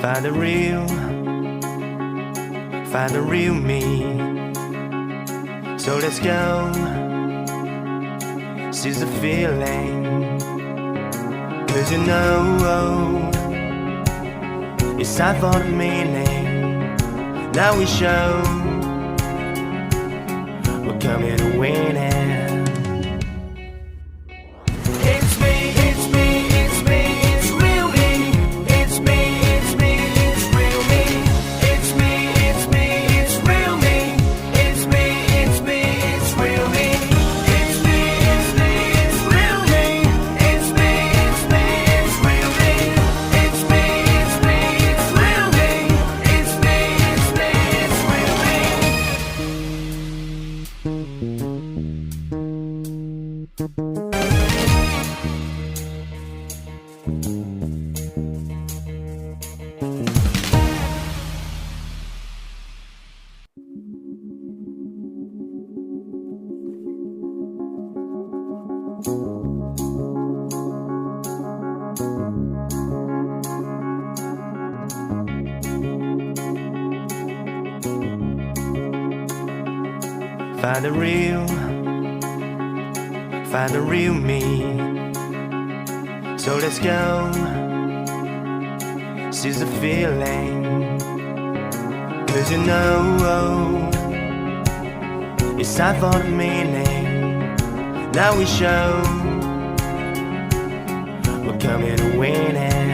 Find the real me. So let's go, seize the feeling. 'Cause you know, it's time for the meaning. Now we show we're coming to win it. Find the real me. So let's go, seize the feeling. 'Cause you know, it's time for the meaning. Now we show we're coming to win it.